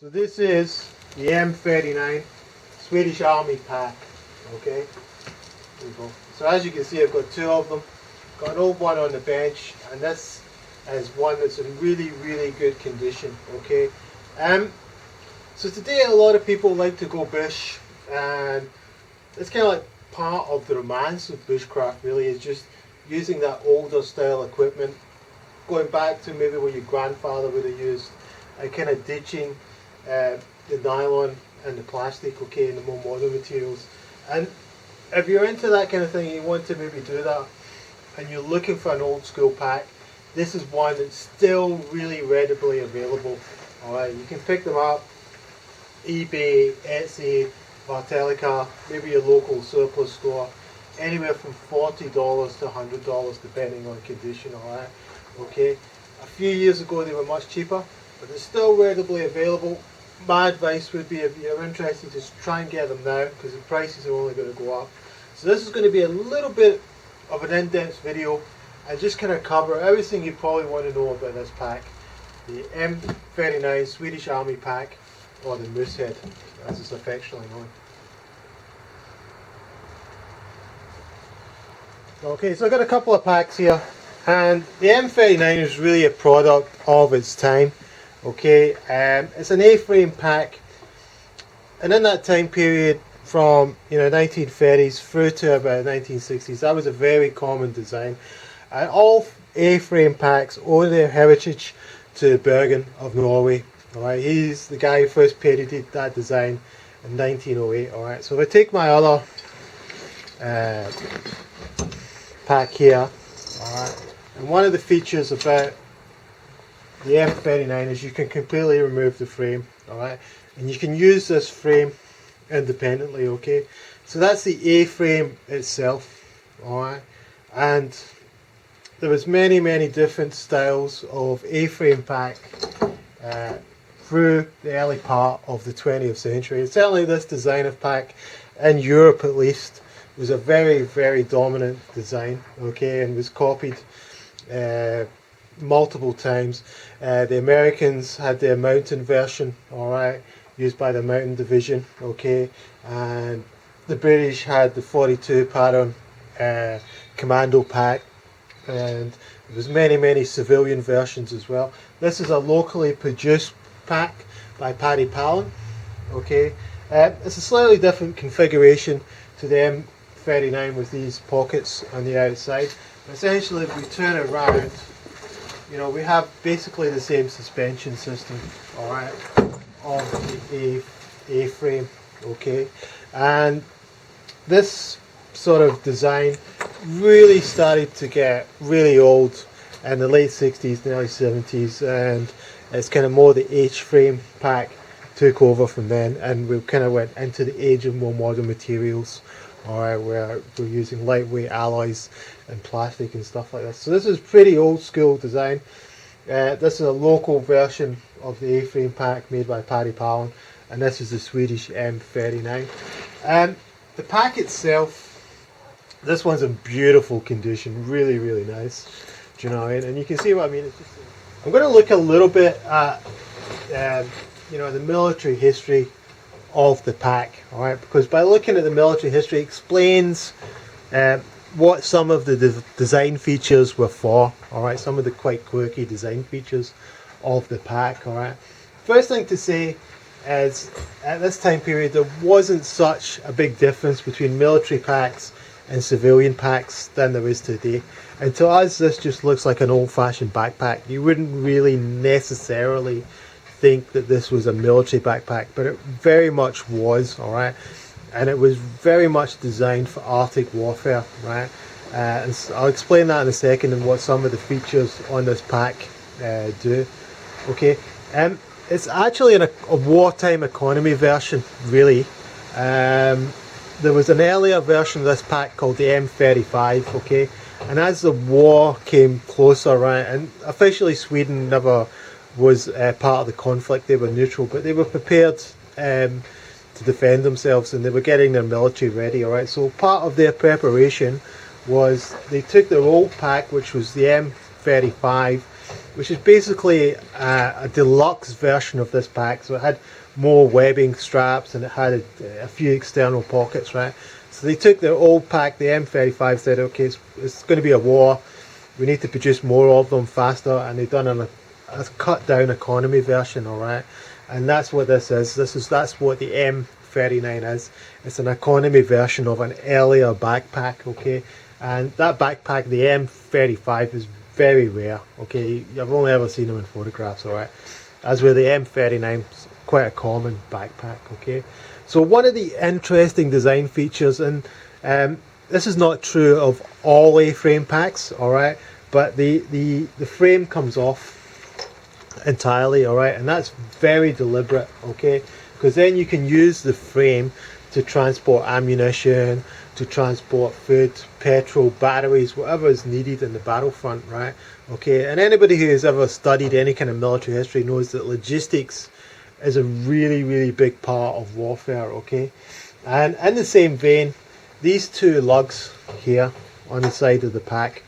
So this is the M39 Swedish Army Pack. Okay, there you go. So as you can see, I've got two of them. Got an old one on the bench, and this is one that's in really, really good condition. Okay, so today a lot of people like to go bush, and it's kind of like part of the romance of bushcraft. Really, is just using that older style equipment, going back to maybe what your grandfather would have used, and kind of ditching the nylon and the plastic, okay, and the more modern materials. And if you're into that kind of thing, you want to maybe do that, and you're looking for an old school pack, this is one that's still really readily available. Alright, you can pick them up, eBay, Etsy, Vartelica, maybe your local surplus store, anywhere from $40 to $100 depending on condition. Alright, okay. A few years ago they were much cheaper, but they're still readily available. My advice would be, if you're interested, just try and get them now, because the prices are only going to go up. So this is going to be a little bit of an in-depth video and just kind of cover everything you probably want to know about this pack, the M39 Swedish Army Pack, or the Moosehead as it's affectionately known. Okay, so I've got a couple of packs here, and the M39 is really a product of its time. Okay, it's an A-frame pack, and in that time period from 1930s through to about 1960s, that was a very common design, and all A-frame packs owe their heritage to Bergen of Norway. Alright, he's the guy who first parodied that design in 1908. Alright, so if I take my other pack here, alright, and one of the features about the M39 is you can completely remove the frame, alright, and you can use this frame independently. Okay, so that's the A-frame itself, alright, and there was many different styles of A-frame pack through the early part of the 20th century. And certainly this design of pack, in Europe at least, was a very dominant design, okay, and was copied multiple times. The Americans had their mountain version, alright, used by the mountain division, okay, and the British had the 42 pattern commando pack, and there was many civilian versions as well. This is a locally produced pack by pack.I. Okay, it's a slightly different configuration to the M39 with these pockets on the outside. But essentially, if we turn it around, we have basically the same suspension system, alright, of the A-frame, okay, and this sort of design really started to get really old in the late 60s and early 70s, and it's kind of more the H-frame pack took over from then, and we kind of went into the age of more modern materials, alright, where we're using lightweight alloys and plastic and stuff like that. So this is pretty old school design. This is a local version of the A-frame pack made by pack.I, and this is the Swedish M39. The pack itself, this one's in beautiful condition, really nice. Do you know what I mean? And you can see what I mean. It's just, I'm going to look a little bit at the military history of the pack, alright, because by looking at the military history, it explains what some of the design features were for, alright, some of the quite quirky design features of the pack, alright. First thing to say is, at this time period, there wasn't such a big difference between military packs and civilian packs than there is today. And to us, this just looks like an old-fashioned backpack. You wouldn't really necessarily think that this was a military backpack, but it very much was, alright, and it was very much designed for Arctic warfare, right? And so I'll explain that in a second and what some of the features on this pack do. Okay, it's actually a wartime economy version, really. There was an earlier version of this pack called the M35, okay, and as the war came closer, right, and officially Sweden never was part of the conflict, they were neutral, but they were prepared to defend themselves, and they were getting their military ready, alright. So part of their preparation was they took their old pack, which was the M35, which is basically a deluxe version of this pack. So it had more webbing straps and it had a few external pockets, right? So they took their old pack, the M35, said, okay, it's going to be a war. We need to produce more of them faster, and they've done a cut down economy version, all right? And that's what this is. That's what the M39 is. It's an economy version of an earlier backpack, okay? And that backpack, the M35, is very rare, okay? I've only ever seen them in photographs, all right? As with the M39, it's quite a common backpack, okay? So one of the interesting design features, and this is not true of all A-frame packs, all right? But the frame comes off entirely, all right? And that's very deliberate, okay? Because then you can use the frame to transport ammunition, to transport food, petrol, batteries, whatever is needed in the battlefront, right? Okay, and anybody who has ever studied any kind of military history knows that logistics is a really, really big part of warfare, okay? And in the same vein, these two lugs here on the side of the pack,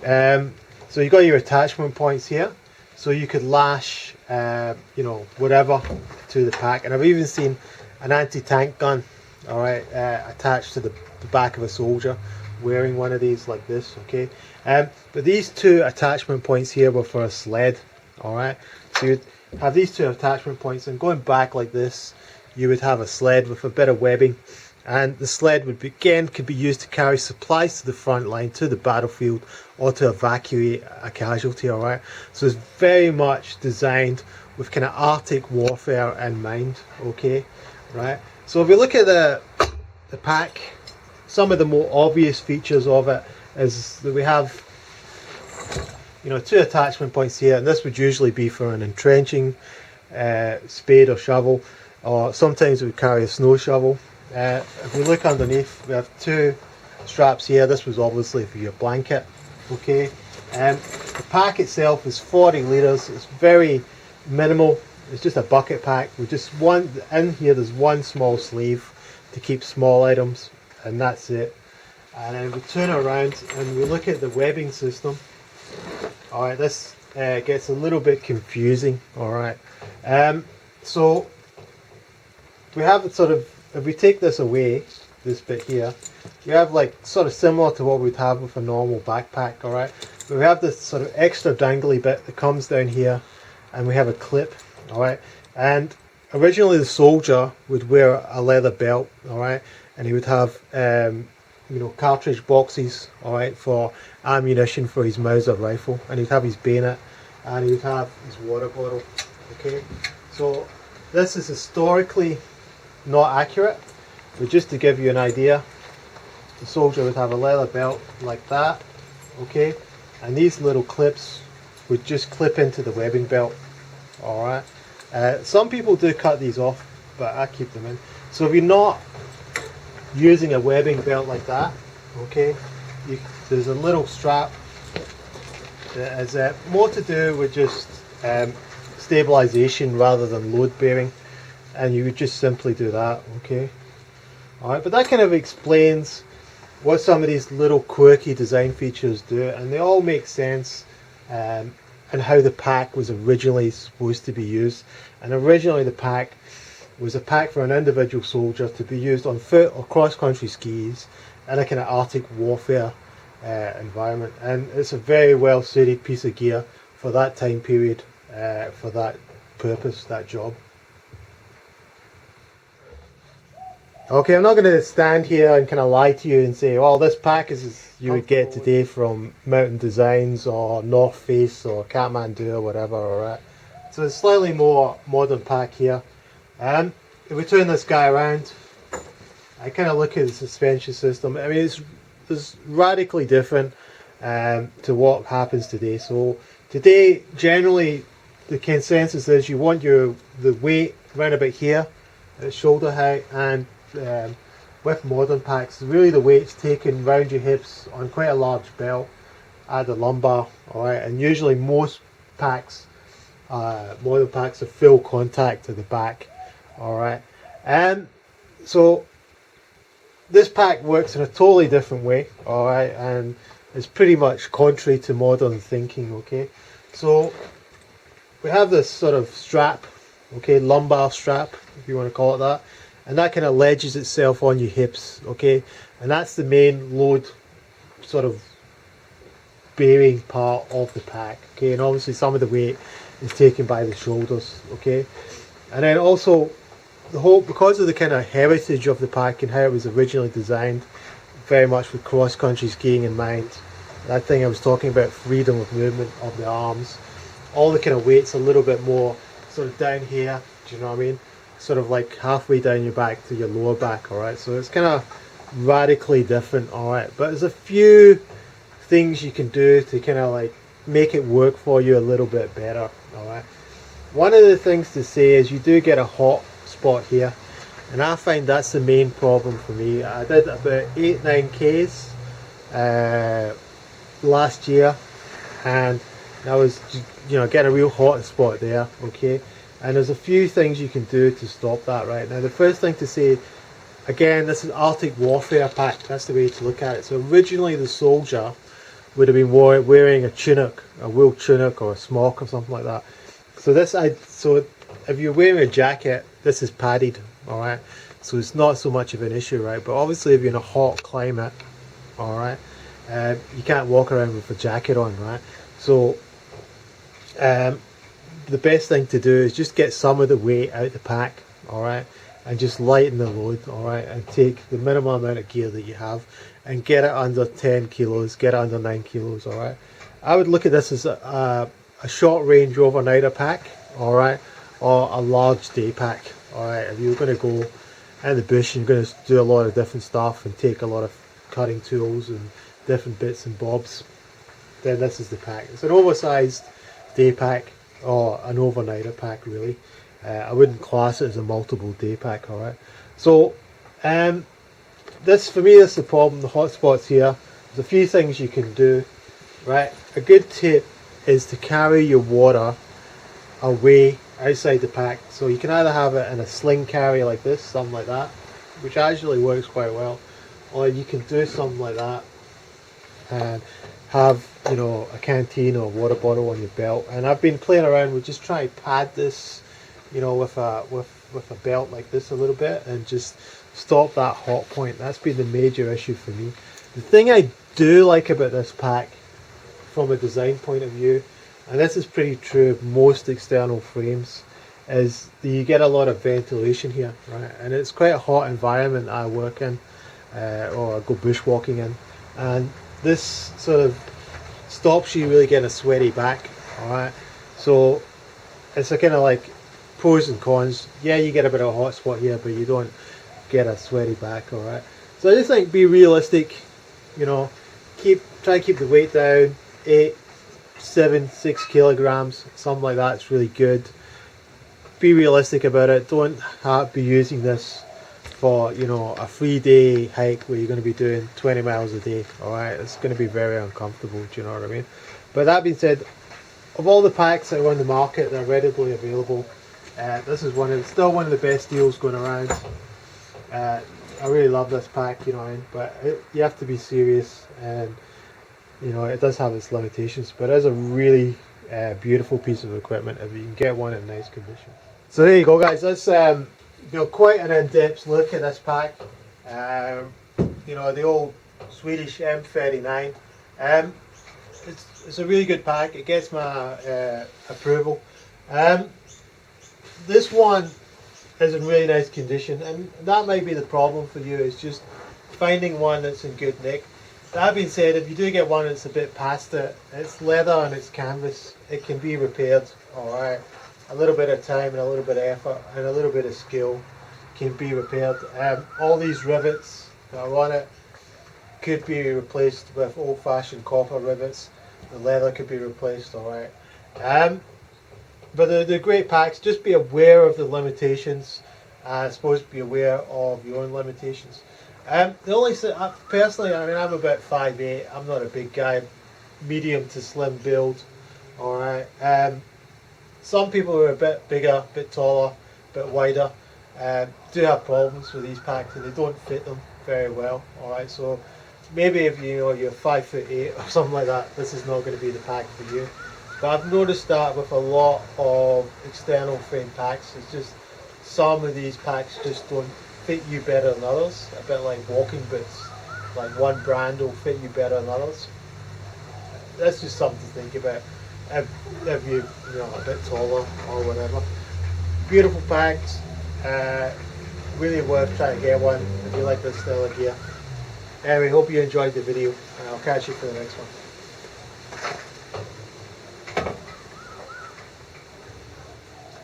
so you got your attachment points here, so you could lash, you know, whatever to the pack. And I've even seen an anti-tank gun, all right, attached to the back of a soldier wearing one of these like this, okay? But these two attachment points here were for a sled, all right? So you'd have these two attachment points, and going back like this, you would have a sled with a bit of webbing, and the sled would be, again, could be used to carry supplies to the front line, to the battlefield, or to evacuate a casualty, all right? So it's very much designed with kind of Arctic warfare in mind, okay, right? So if we look at the pack, some of the more obvious features of it is that we have, you know, two attachment points here, and this would usually be for an entrenching spade or shovel, or sometimes we carry a snow shovel. If we look underneath, we have two straps here. This was obviously for your blanket, okay? The pack itself is 40 litres. It's very minimal. It's just a bucket pack with just one, in here there's one small sleeve to keep small items, and that's it. And then we turn it around and we look at the webbing system. Alright, this gets a little bit confusing, alright. So we have it sort of, if we take this away, this bit here, we have like sort of similar to what we'd have with a normal backpack, alright. But we have this sort of extra dangly bit that comes down here, and we have a clip, alright. And originally the soldier would wear a leather belt, alright, and he would have you know, cartridge boxes, alright, for ammunition for his Mauser rifle, and he'd have his bayonet, and he would have his water bottle, okay. So this is historically not accurate, but just to give you an idea, the soldier would have a leather belt like that, okay, and these little clips would just clip into the webbing belt, alright. Some people do cut these off, but I keep them in. So if you're not using a webbing belt like that, okay, there's a little strap that is more to do with just stabilization rather than load bearing, and you would just simply do that, okay. Alright, but that kind of explains what some of these little quirky design features do, and they all make sense, and how the pack was originally supposed to be used. And originally the pack was a pack for an individual soldier to be used on foot or cross-country skis in a kind of Arctic warfare environment, and it's a very well suited piece of gear for that time period, for that purpose, that job. Okay, I'm not going to stand here and kind of lie to you and say, well, this pack is you would get today from Mountain Designs or North Face or Kathmandu or whatever, alright. So it's a slightly more modern pack here. And if we turn this guy around, I kind of look at the suspension system. I mean, it's radically different to what happens today. So today, generally, the consensus is you want the weight around about here at shoulder height, and with modern packs, really the weight's taken round your hips on quite a large belt at the lumbar, alright, and usually most packs, modern packs, are full contact to the back, alright. So this pack works in a totally different way, alright, and it's pretty much contrary to modern thinking, okay. So we have this sort of strap, okay, lumbar strap, if you want to call it that, and that kind of ledges itself on your hips, okay, and that's the main load sort of bearing part of the pack, okay, and obviously some of the weight is taken by the shoulders, okay, and then also the whole, because of the kind of heritage of the pack and how it was originally designed, very much with cross-country skiing in mind, that thing I was talking about, freedom of movement of the arms, all the kind of weight's a little bit more sort of down here, do you know what I mean, sort of like halfway down your back to your lower back, alright, so it's kind of radically different, alright, but there's a few things you can do to kind of like make it work for you a little bit better, alright. One of the things to say is you do get a hot spot here, and I find that's the main problem for me. I did about 8-9 Ks last year, and I was, you know, getting a real hot spot there, okay, and there's a few things you can do to stop that. Right now, the first thing to say, again, this is Arctic Warfare Pack, that's the way to look at it. So originally the soldier would have been wearing a tunic, a wool tunic or a smock or something like that. So so if you're wearing a jacket, this is padded, alright, so it's not so much of an issue, right, but obviously if you're in a hot climate, alright, you can't walk around with a jacket on, right, so the best thing to do is just get some of the weight out the pack, alright, and just lighten the load, alright, and take the minimum amount of gear that you have and get it under 10 kilos, get it under 9 kilos, alright. I would look at this as a short range overnighter pack, alright, or a large day pack, alright. If you're going to go in the bush and you're going to do a lot of different stuff and take a lot of cutting tools and different bits and bobs, then this is the pack. It's an oversized day pack or an overnighter pack, really. I wouldn't class it as a multiple day pack, alright. So this, for me, this is the problem, the hot spots here. There's a few things you can do, right. A good tip is to carry your water away outside the pack. So you can either have it in a sling carry like this, something like that, which actually works quite well, or you can do something like that and have, you know, a canteen or water bottle on your belt. And I've been playing around with just trying to pad this, you know, with a belt like this a little bit and just stop that hot point. That's been the major issue for me. The thing I do like about this pack from a design point of view, and this is pretty true of most external frames, is that you get a lot of ventilation here, right? And it's quite a hot environment I work in, or I go bushwalking in, and this sort of stops you really getting a sweaty back, alright? So it's a kind of like pros and cons. Yeah, you get a bit of a hot spot here, but you don't get a sweaty back, alright? So I just think be realistic, you know, try to keep the weight down, 8, 7, 6 kilograms, something like that. It's really good. Be realistic about it. Don't be using this for, you know, a 3-day hike where you're going to be doing 20 miles a day, alright? It's going to be very uncomfortable, do you know what I mean? But that being said, of all the packs that are on the market that are readily available, this is still one of the best deals going around. I really love this pack, you know what I mean? But you have to be serious, and you know, it does have its limitations, but it is a really beautiful piece of equipment if you can get one in nice condition. So there you go, guys. That's you know, quite an in-depth look at this pack. You know, the old Swedish M39. It's a really good pack. It gets my approval. This one is in really nice condition, and that might be the problem for you, is just finding one that's in good nick. That being said, if you do get one that's a bit past it, it's leather and it's canvas, it can be repaired, alright. A little bit of time and a little bit of effort and a little bit of skill can be repaired. All these rivets that are on it could be replaced with old-fashioned copper rivets. The leather could be replaced, alright. But they're great packs. Just be aware of the limitations. I suppose be aware of your own limitations. The only personally, I mean, I'm about 5'8". I'm not a big guy, medium to slim build. All right. Some people who are a bit bigger, a bit taller, a bit wider, do have problems with these packs, and they don't fit them very well. All right. So maybe if you're 5'8" or something like that, this is not going to be the pack for you. But I've noticed that with a lot of external frame packs, it's just some of these packs just don't fit you better than others. A bit like walking boots, like one brand will fit you better than others. That's just something to think about if you a bit taller or whatever. Beautiful packs, really worth trying to get one if you like this style of gear. Anyway, hope you enjoyed the video, and I'll catch you for the next one.